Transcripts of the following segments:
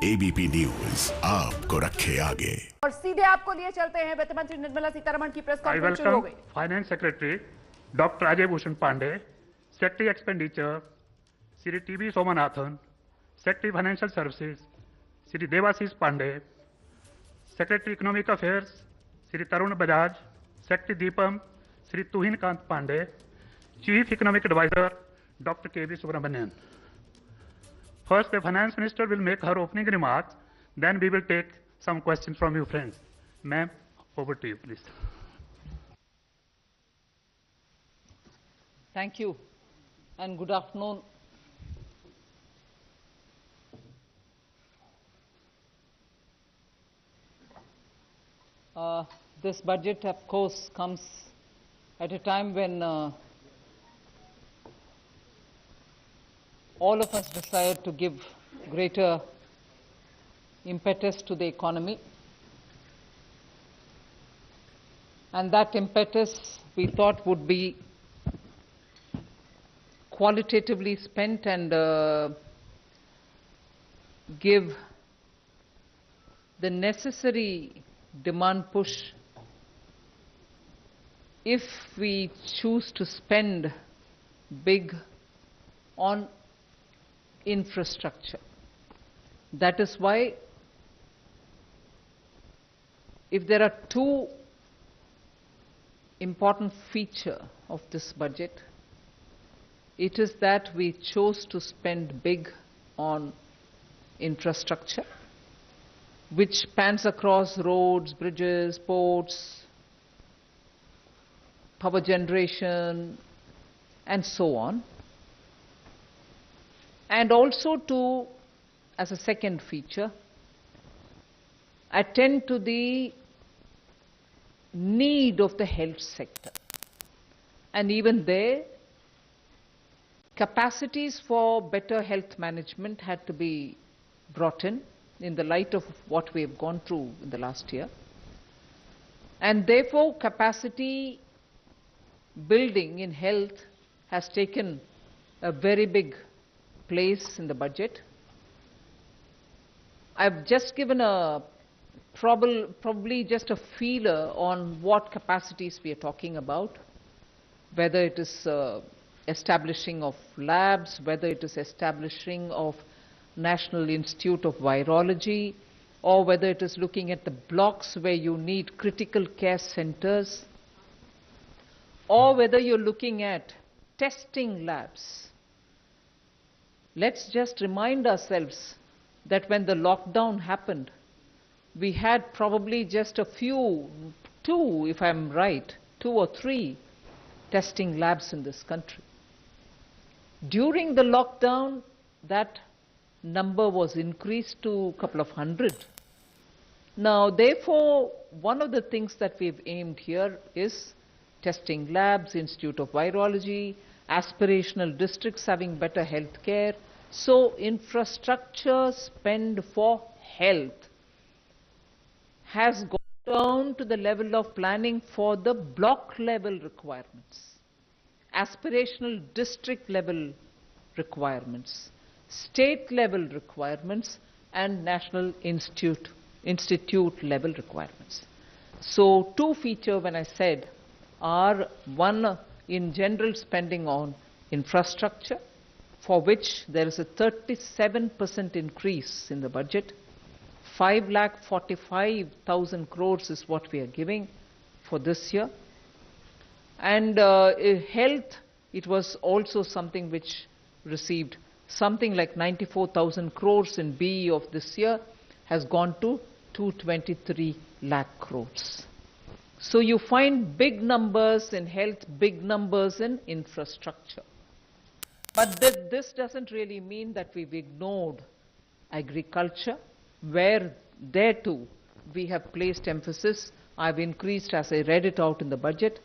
ABP news आपको रखे आगे। और सीधे आपको लिए चलते हैं वित्त मंत्री निर्मला सीतारमण की प्रेस कॉन्फ्रेंस शुरू हो गई। Finance secretary doctor Ajay Bhushan Pandey, secretary expenditure Shri TB Somanathan, secretary financial services Shri Debasish Pandey, secretary economic affairs Shri Tarun Bajaj, secretary DIPAM Shri Tuhin Kanta Pandey, chief economic adviser doctor KV. Subramanian. First, the finance minister will make her opening remarks. Then we will take some questions from you, friends. Ma'am, over to you, please. Thank you, and good afternoon. This budget, of course, comes at a time when all of us desire to give greater impetus to the economy. And that impetus we thought would be qualitatively spent and give the necessary demand push if we choose to spend big on infrastructure. That is why, if there are two important features of this budget, it is that we chose to spend big on infrastructure, which spans across roads, bridges, ports, power generation, and so on. And also to, as a second feature, attend to the need of the health sector. And even there, capacities for better health management had to be brought in the light of what we have gone through in the last year. And therefore, capacity building in health has taken a very big place in the budget. I've just given a probably just a feeler on what capacities we are talking about, whether it is establishing of labs, whether it is establishing of National Institute of Virology, or whether it is looking at the blocks where you need critical care centers, or whether you're looking at testing labs. Let's just remind ourselves that when the lockdown happened, we had probably just a few, two, if I'm right, 2 or 3 testing labs in this country. During the lockdown, that number was increased to a couple of hundred. Now, therefore, one of the things that we've aimed here is testing labs, Institute of Virology, aspirational districts having better health care. So infrastructure spend for health has gone down to the level of planning for the block level requirements, aspirational district level requirements, state level requirements, and national institute level requirements. So 2 features, when I said, are one, in general spending on infrastructure, for which there is a 37% increase in the budget. 5,45,000 crores is what we are giving for this year. And health, it was also something which received something like 94,000 crores in BE of this year, has gone to 223 lakh crores. So you find big numbers in health, big numbers in infrastructure. But this doesn't really mean that we've ignored agriculture, where there too we have placed emphasis. I've increased, as I read it out in the budget,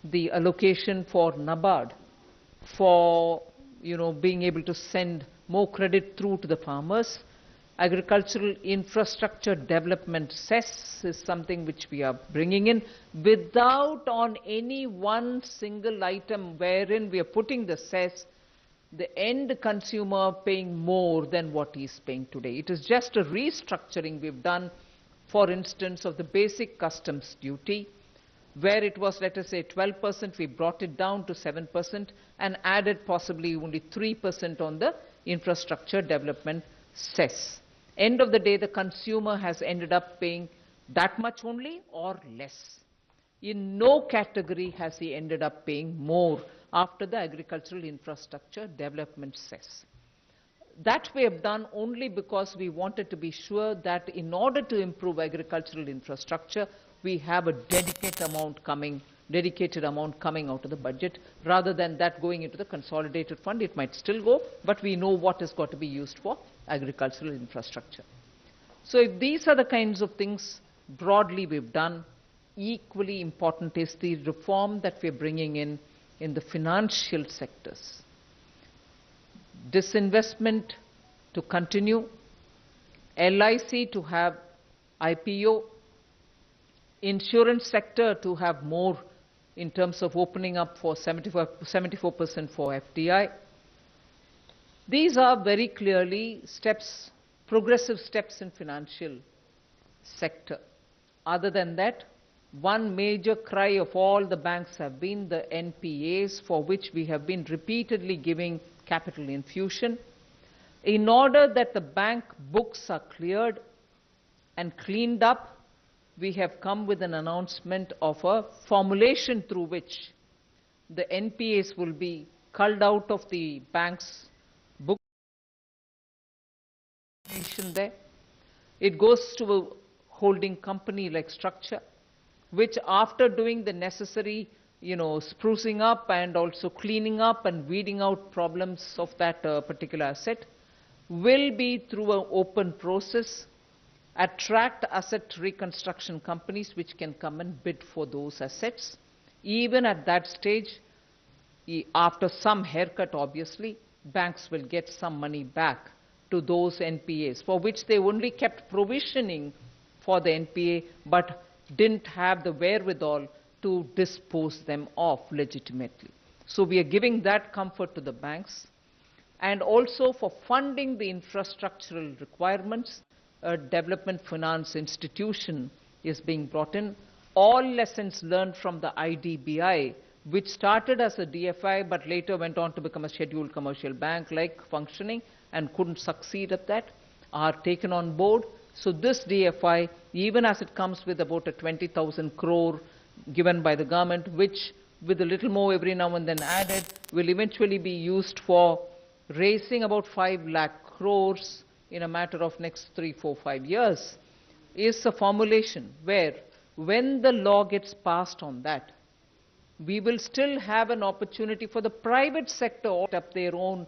the allocation for NABARD for being able to send more credit through to the farmers. Agricultural infrastructure development cess is something which we are bringing in without on any one single item wherein we are putting the cess the end consumer paying more than what he's paying today. It is just a restructuring we've done, for instance, of the basic customs duty, where it was, let us say, 12%, we brought it down to 7% and added possibly only 3% on the infrastructure development cess. End of the day, the consumer has ended up paying that much only or less. In no category has he ended up paying more after the agricultural infrastructure development cess. That we have done only because we wanted to be sure that in order to improve agricultural infrastructure, we have a dedicated amount coming out of the budget, rather than that going into the consolidated fund. It might still go, but we know what has got to be used for agricultural infrastructure. So if these are the kinds of things broadly we've done, equally important is the reform that we're bringing in the financial sectors. Disinvestment to continue, LIC to have IPO, insurance sector to have more in terms of opening up for 74% for FDI. These are very clearly steps, progressive steps in financial sector. Other than that, one major cry of all the banks have been the NPAs, for which we have been repeatedly giving capital infusion. In order that the bank books are cleared and cleaned up, we have come with an announcement of a formulation through which the NPAs will be culled out of the bank's book. There, it goes to a holding company-like structure, which after doing the necessary, sprucing up and also cleaning up and weeding out problems of that particular asset, will be through an open process, attract asset reconstruction companies which can come and bid for those assets. Even at that stage, after some haircut obviously, banks will get some money back to those NPAs, for which they only kept provisioning for the NPA, but didn't have the wherewithal to dispose them off legitimately. So we are giving that comfort to the banks. And also for funding the infrastructural requirements, a development finance institution is being brought in. All lessons learned from the IDBI, which started as a DFI but later went on to become a scheduled commercial bank-like functioning and couldn't succeed at that, are taken on board. So this DFI, even as it comes with about a 20,000 crore given by the government, which with a little more every now and then added, will eventually be used for raising about 5 lakh crores in a matter of next 3, 4, 5 years, is a formulation where when the law gets passed on that, we will still have an opportunity for the private sector to set up their own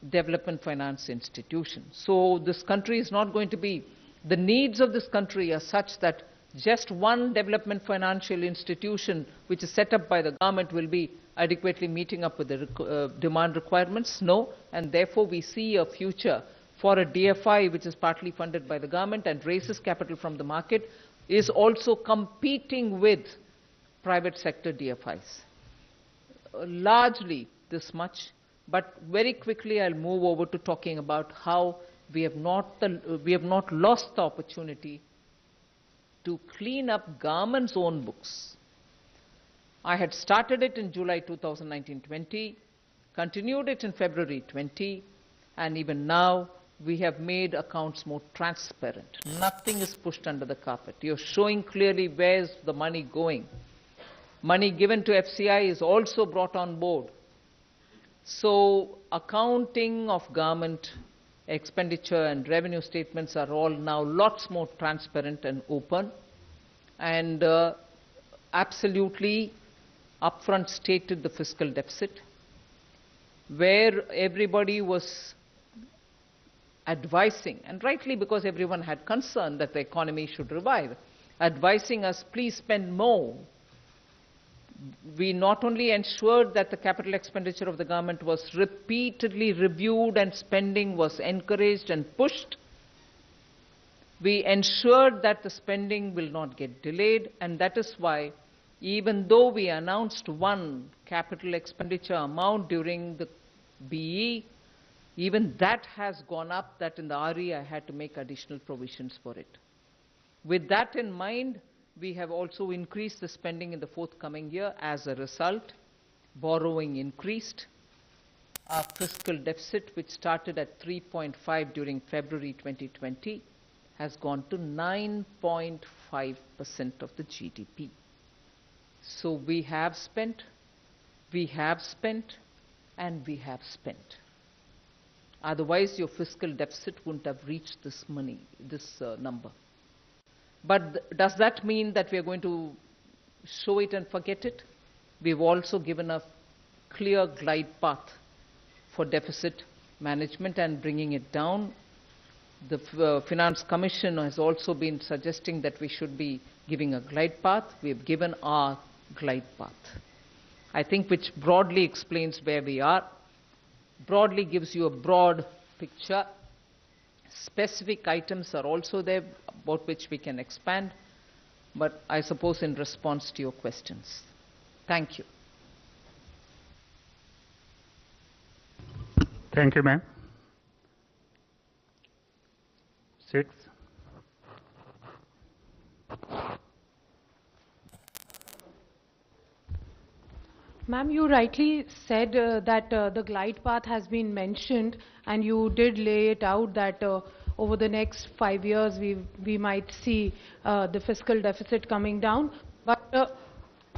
development finance institution. So this country is not going to be, the needs of this country are such that just one development financial institution which is set up by the government will be adequately meeting up with the demand requirements. No, and therefore we see a future for a DFI which is partly funded by the government and raises capital from the market, is also competing with private sector DFIs. Largely this much. But very quickly I'll move over to talking about how we have not lost the opportunity to clean up government's own books. I had started it in July 2019-20, continued it in February 20, and even now we have made accounts more transparent. Nothing is pushed under the carpet. You're showing clearly where's the money going. Money given to FCI is also brought on board. So accounting of government expenditure and revenue statements are all now lots more transparent and open, and absolutely upfront stated the fiscal deficit, where everybody was advising, and rightly because everyone had concern that the economy should revive, advising us, please spend more. We not only ensured that the capital expenditure of the government was repeatedly reviewed and spending was encouraged and pushed, we ensured that the spending will not get delayed, and that is why even though we announced one capital expenditure amount during the BE, even that has gone up, that in the RE I had to make additional provisions for it. With that in mind, we have also increased the spending in the forthcoming year. As a result, borrowing increased. Our fiscal deficit, which started at 3.5 during February 2020, has gone to 9.5% of the GDP. So we have spent, and we have spent. Otherwise, your fiscal deficit wouldn't have reached this number. But does that mean that we are going to show it and forget it? We've also given a clear glide path for deficit management and bringing it down. The Finance Commission has also been suggesting that we should be giving a glide path. We have given our glide path, I think, which broadly explains where we are, broadly gives you a broad picture. Specific items are also there about which we can expand, but I suppose in response to your questions. Thank you. Thank you, ma'am. 6. Ma'am, you rightly said that the glide path has been mentioned, and you did lay it out that over the next 5 years we might see the fiscal deficit coming down. But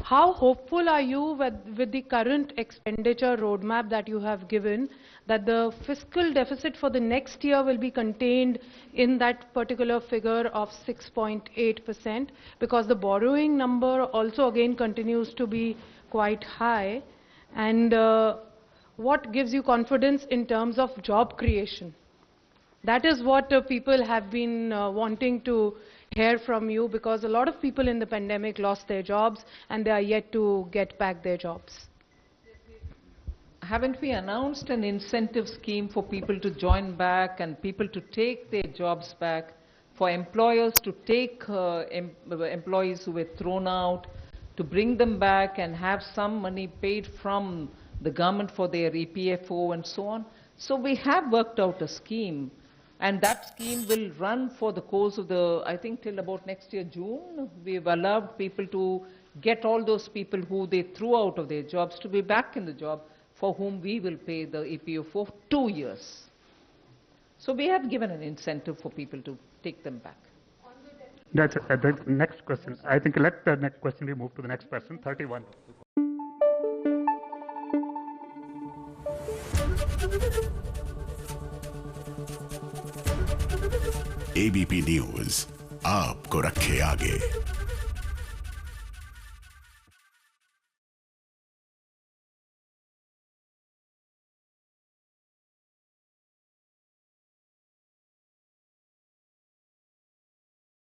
how hopeful are you with the current expenditure roadmap that you have given, that the fiscal deficit for the next year will be contained in that particular figure of 6.8%? Because the borrowing number also again continues to be quite high. And what gives you confidence in terms of job creation? That is what people have been wanting to hear from you, because a lot of people in the pandemic lost their jobs and they are yet to get back their jobs. Haven't we announced an incentive scheme for people to join back and people to take their jobs back, for employers to take employees who were thrown out, to bring them back and have some money paid from the government for their EPFO and so on? So we have worked out a scheme, and that scheme will run for the course of I think till about next year, June. We've allowed people to get all those people who they threw out of their jobs to be back in the job, for whom we will pay the EPO for 2 years. So we have given an incentive for people to take them back. That's the next question. I think let the next question be moved to the next person, 31. ABP news आपको रखे आगे।